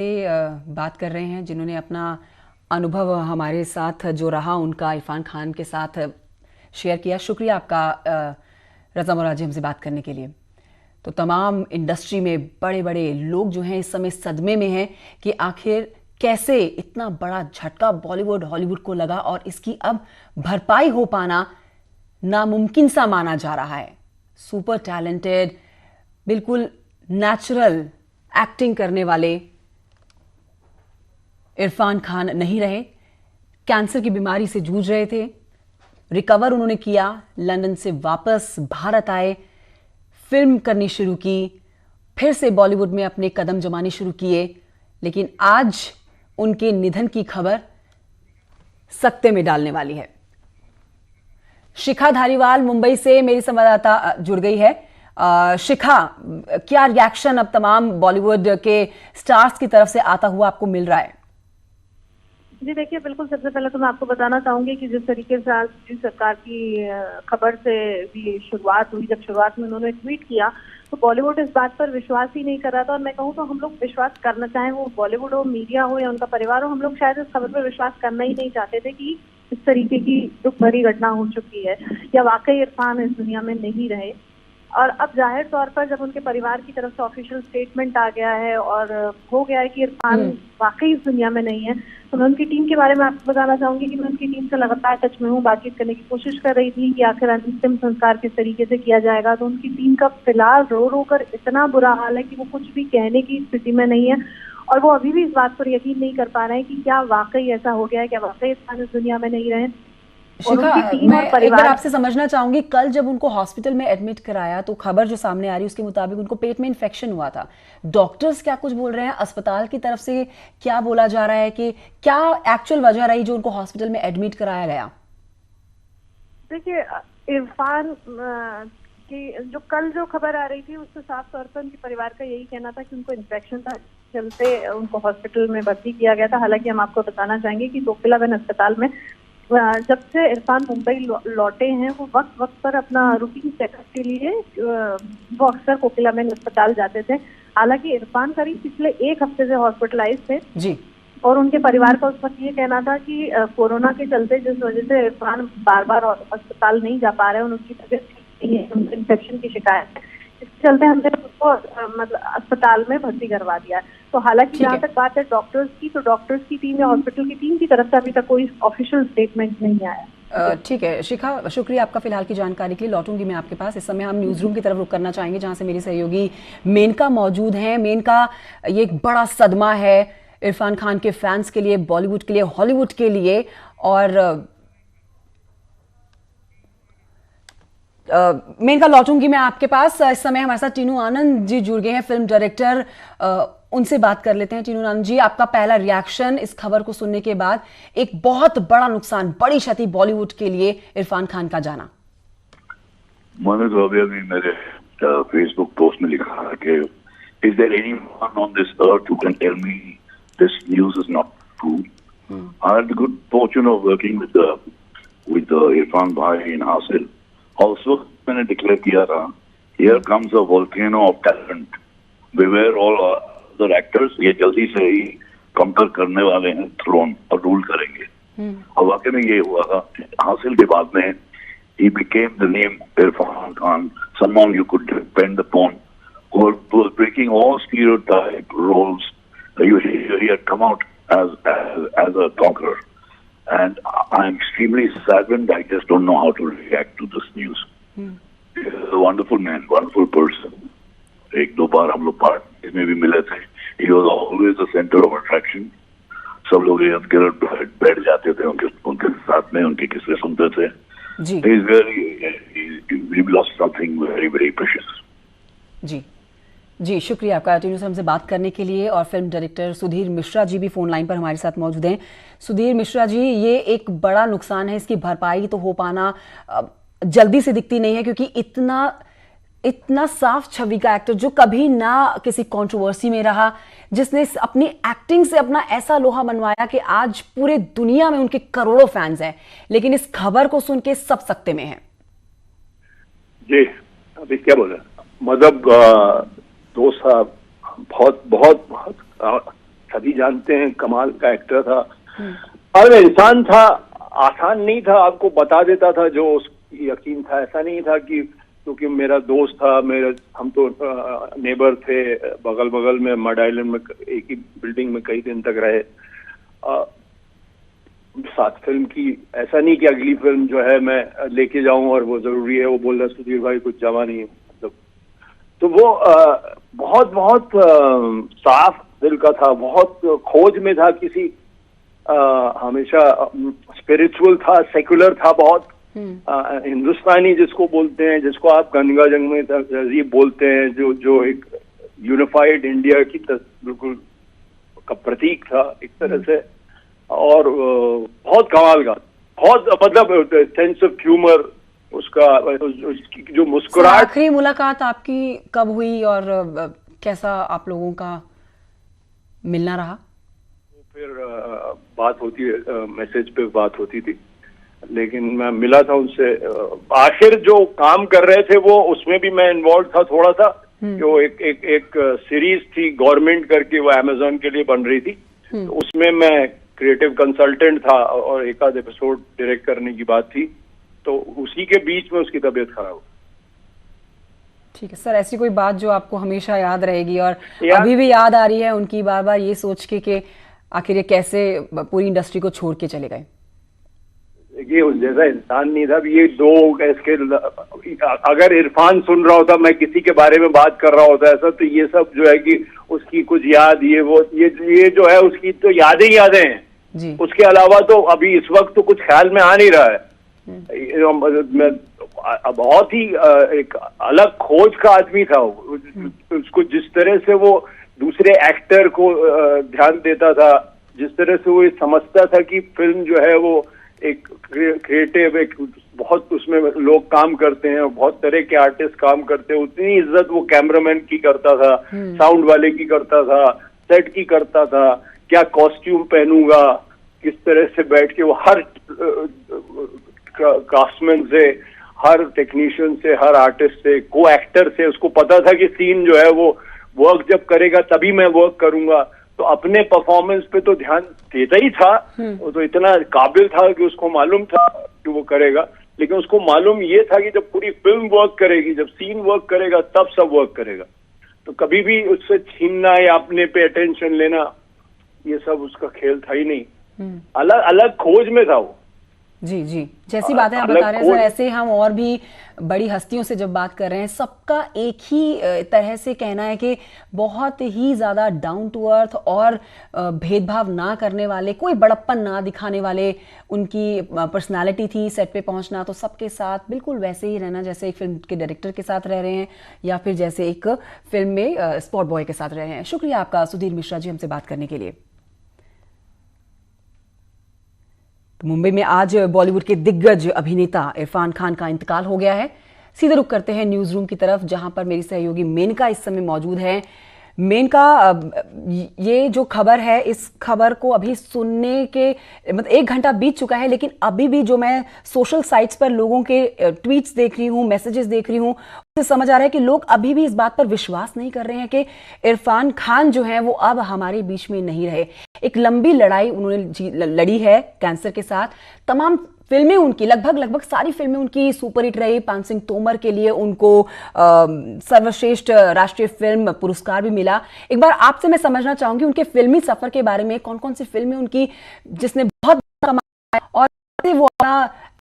बात कर रहे हैं जिन्होंने अपना अनुभव हमारे साथ जो रहा उनका इरफान खान के साथ शेयर किया। शुक्रिया आपका रज़ा मुराजी हमसे बात करने के लिए। तो तमाम इंडस्ट्री में बड़े बड़े लोग जो हैं इस समय सदमे में हैं कि आखिर कैसे इतना बड़ा झटका बॉलीवुड हॉलीवुड को लगा और इसकी अब भरपाई हो पाना नामुमकिन सा माना जा रहा है। सुपर टैलेंटेड, बिल्कुल नेचुरल एक्टिंग करने वाले इरफान खान नहीं रहे। कैंसर की बीमारी से जूझ रहे थे, रिकवर उन्होंने किया, लंदन से वापस भारत आए, फिल्म करनी शुरू की, फिर से बॉलीवुड में अपने कदम जमाने शुरू किए। लेकिन आज उनके निधन की खबर सकते में डालने वाली है। शिखा धारीवाल मुंबई से मेरी संवाददाता जुड़ गई है। शिखा, क्या रिएक्शन अब तमाम बॉलीवुड के स्टार्स की तरफ से आता हुआ आपको मिल रहा है? जी देखिए, बिल्कुल सबसे पहले तो मैं आपको बताना चाहूंगी कि जिस तरीके से आज सरकार की खबर से भी शुरुआत हुई, जब शुरुआत में उन्होंने ट्वीट किया तो बॉलीवुड इस बात पर विश्वास ही नहीं कर रहा था। और मैं कहूँ तो हम लोग विश्वास करना चाहें, वो बॉलीवुड हो, मीडिया हो या उनका परिवार हो, हम लोग शायद इस खबर पर विश्वास करना ही नहीं चाहते थे कि इस तरीके की दुख भरी घटना हो चुकी है या वाकई इरफान इस दुनिया में नहीं रहे। और अब जाहिर तौर पर जब उनके परिवार की तरफ से ऑफिशियल स्टेटमेंट आ गया है और हो गया है कि इरफान वाकई इस दुनिया में नहीं है, तो मैं उनकी टीम के बारे में आपको बताना चाहूंगी कि मैं उनकी टीम से लगातार टच में हूँ, बातचीत करने की कोशिश कर रही थी कि आखिर अंतिम संस्कार किस तरीके से किया जाएगा। तो उनकी टीम का फिलहाल रो रो कर इतना बुरा हाल है कि वो कुछ भी कहने की स्थिति में नहीं है और वो अभी भी इस बात पर यकीन नहीं कर पा रहे हैं कि क्या वाकई ऐसा हो गया है, क्या वाकई इरफान इस दुनिया में नहीं रहे। शिखा, मैं एक बार आपसे समझना चाहूंगी, कल जब उनको हॉस्पिटल में एडमिट कराया तो खबर जो सामने आ रही है उसके मुताबिक उनको पेट में इन्फेक्शन हुआ था। डॉक्टर्स क्या कुछ बोल रहे हैं, अस्पताल की तरफ से क्या बोला जा रहा है कि क्या एक्चुअल वजह रही जो उनको हॉस्पिटल में एडमिट कराया गया? देखिए, इरफान की जो खबर आ रही थी उससे साफ तौर पर उनके परिवार का यही कहना था कि उनको इन्फेक्शन था, चलते उनको हॉस्पिटल में भर्ती किया गया था। हालांकि हम आपको बताना चाहेंगे कि कोकिलाबेन अस्पताल में जब से इरफान मुंबई लौटे हैं वो वक्त वक्त पर अपना रूटीन चेकअप के लिए वो अक्सर कोकिलाबेन अस्पताल जाते थे। हालांकि इरफान करीब पिछले एक हफ्ते से हॉस्पिटलाइज थे जी, और उनके परिवार का उस वक्त ये कहना था कि कोरोना के चलते जिस वजह से इरफान बार बार अस्पताल नहीं जा पा रहे हैं, उनकी तबीयत ठीक नहीं है, उनको इन्फेक्शन की शिकायत है, इसके चलते हमने उसको मतलब अस्पताल में भर्ती करवा दिया। तो हालांकि जहाँ तक बात है डॉक्टर्स की, तो डॉक्टर्स की टीम या हॉस्पिटल की टीम की तरफ से अभी तक कोई ऑफिशियल स्टेटमेंट नहीं आया। ठीक है शिखा, शुक्रिया आपका फिलहाल की जानकारी के लिए। लौटूंगी मैं आपके पास। इस समय हम न्यूज रूम की तरफ रुक करना चाहेंगे जहां से मेरे सहयोगी मेनका मौजूद हैं। मेनका, ये एक बड़ा सदमा है इरफान खान के फैंस के लिए, बॉलीवुड के लिए, हॉलीवुड के लिए। और मेनका, लौटूंगी मैं आपके पास। इस समय हमारे साथ टीनू आनंद जी जुड़ गए हैं, फिल्म डायरेक्टर। उनसे बात कर लेते हैं। टीनू आनंद जी, आपका पहला रिएक्शन इस खबर को सुनने के बाद, एक बहुत बड़ा नुकसान, बड़ी क्षति बॉलीवुड के लिए, इरफान खान का जाना। मैंने तो अभी मेरे फेसबुक पोस्ट में लिखा है कि is there anyone on this earth who can tell me this news is not true. I had the good fortune of working with Irfan भाई इन हासिल। Also, मैंने डिक्लेयर किया था, here comes a volcano of talent. Beware all other actors. ये जल्दी से ही कंकर करने वाले हैं थ्रोन और रूल करेंगे। और वाकई में ये हुआ था। हासिल के बाद में he became the name Irfan Khan, someone you could depend upon, who was breaking all stereotype roles. He had come out as a conqueror. And I'm extremely saddened. I just don't know how to react to this news. He's a wonderful man, wonderful person. एक दो बार हम लोग party में भी मिले थे. He was always the center of attraction. सब लोग बैठ जाते थे उनके साथ में, उनके किस्से सुनते थे. We lost something very, very precious. जी, शुक्रिया आपका टीनू से हमसे बात करने के लिए। और फिल्म डायरेक्टर सुधीर मिश्रा जी भी फोन लाइन पर हमारे साथ मौजूद हैं। सुधीर मिश्रा जी, ये एक बड़ा नुकसान है, इसकी भरपाई तो हो पाना जल्दी से दिखती नहीं है, क्योंकि इतना साफ छवि का एक्टर जो कभी ना किसी कंट्रोवर्सी में रहा, जिसने अपनी एक्टिंग से अपना ऐसा लोहा मनवाया कि आज पूरे दुनिया में उनके करोड़ों फैंस हैं, लेकिन इस खबर को सुन के सब सकते में हैं। जी, अभी क्या बोला, मतलब दोस्त साहब बहुत बहुत बहुत सभी जानते हैं, कमाल का एक्टर था और इंसान था, आसान नहीं था, आपको बता देता था जो यकीन था। ऐसा नहीं था कि क्योंकि मेरा दोस्त था, हम तो नेबर थे बगल बगल में, मड आइलैंड में एक ही बिल्डिंग में कई दिन तक रहे। साथ फिल्म की, ऐसा नहीं कि अगली फिल्म जो है मैं लेके जाऊं और वो जरूरी है, वो बोल रहा सुधीर भाई कुछ जमा नहीं है, मतलब तो वो बहुत बहुत साफ दिल का था, बहुत खोज में था, किसी हमेशा स्पिरिचुअल था, सेकुलर था, बहुत हिंदुस्तानी जिसको बोलते हैं, जिसको आप गंगा जंग तहजीब बोलते हैं, जो एक यूनिफाइड इंडिया की बिल्कुल का प्रतीक था एक तरह से। और बहुत कमाल का, बहुत मतलब सेंस ऑफ ह्यूमर उसका, उसकी जो मुस्कुराहट। आखिरी मुलाकात आपकी कब हुई और कैसा आप लोगों का मिलना रहा? फिर बात होती, मैसेज पे बात होती थी, लेकिन मैं मिला था उनसे। आखिर जो काम कर रहे थे वो, उसमें भी मैं इन्वॉल्व था थोड़ा सा। जो एक सीरीज थी गवर्नमेंट करके, वो अमेज़न के लिए बन रही थी, तो उसमें मैं क्रिएटिव कंसल्टेंट था और एक आध एपिसोड डायरेक्ट करने की बात थी, तो उसी के बीच में उसकी तबीयत खराब हो। ठीक है सर, ऐसी कोई बात जो आपको हमेशा याद रहेगी और अभी भी याद आ रही है उनकी, बार बार ये सोच के कि आखिर ये कैसे पूरी इंडस्ट्री को छोड़ के चले गए? देखिए, उस जैसा इंसान नहीं था। ये दो इसके, अगर इरफान सुन रहा होता, मैं किसी के बारे में बात कर रहा होता ऐसा, तो ये सब जो है कि उसकी कुछ याद, ये वो, ये जो है उसकी तो यादें ही यादें हैं जी। उसके अलावा तो अभी इस वक्त तो कुछ ख्याल में आ नहीं रहा है। मैं बहुत ही एक अलग खोज का आदमी था उसको जिस तरह से वो दूसरे एक्टर को ध्यान देता था, जिस तरह से वो ये समझता था कि फिल्म जो है वो एक क्रिएटिव, एक बहुत उसमें लोग काम करते हैं, बहुत तरह के आर्टिस्ट काम करते हैं, उतनी इज्जत वो कैमरामैन की करता था, साउंड वाले की करता था, सेट की करता था, क्या कॉस्ट्यूम पहनूंगा, किस तरह से बैठ के वो हर कास्टमैन से, हर टेक्नीशियन से, हर आर्टिस्ट से, को एक्टर से, उसको पता था कि सीन जो है वो वर्क जब करेगा तभी मैं वर्क करूंगा, तो अपने परफॉर्मेंस पे तो ध्यान देता ही था। वो तो इतना काबिल था कि उसको मालूम था कि वो करेगा, लेकिन उसको मालूम ये था कि जब पूरी फिल्म वर्क करेगी, जब सीन वर्क करेगा, तब सब वर्क करेगा। तो कभी भी उससे छीनना या अपने पे अटेंशन लेना, ये सब उसका खेल था ही नहीं। अलग अलग खोज में था वो। जी जी, जैसी बातें आप बता रहे हैं सर, ऐसे हम और भी बड़ी हस्तियों से जब बात कर रहे हैं, सबका एक ही तरह से कहना है कि बहुत ही ज़्यादा डाउन टू अर्थ और भेदभाव ना करने वाले, कोई बड़प्पन ना दिखाने वाले उनकी पर्सनालिटी थी। सेट पे पहुंचना तो सबके साथ बिल्कुल वैसे ही रहना जैसे एक फिल्म के डायरेक्टर के साथ रह रहे हैं या फिर जैसे एक फिल्म में स्पॉट बॉय के साथ रह रहे हैं। शुक्रिया आपका सुधीर मिश्रा जी हमसे बात करने के लिए। तो मुंबई में आज बॉलीवुड के दिग्गज अभिनेता इरफान खान का इंतकाल हो गया है। सीधे रुख करते हैं न्यूज रूम की तरफ, जहां पर मेरी सहयोगी मेनका इस समय मौजूद है। मेनका, ये जो खबर है, इस खबर को अभी सुनने के मतलब 1 घंटा बीत चुका है, लेकिन अभी भी जो मैं सोशल साइट्स पर लोगों के ट्वीट्स देख रही हूँ, मैसेजेस देख रही हूँ, उससे समझ आ रहा है कि लोग अभी भी इस बात पर विश्वास नहीं कर रहे हैं कि इरफान खान जो है वो अब हमारे बीच में नहीं रहे। एक लंबी लड़ाई उन्होंने लड़ी है कैंसर के साथ। तमाम फिल्में उनकी, लगभग सारी फिल्में उनकी सुपरहिट रही। पान सिंह तोमर के लिए उनको सर्वश्रेष्ठ राष्ट्रीय फिल्म पुरस्कार भी मिला। एक बार आपसे मैं समझना चाहूंगी उनके फिल्मी सफर के बारे में, कौन कौन सी फिल्में उनकी जिसने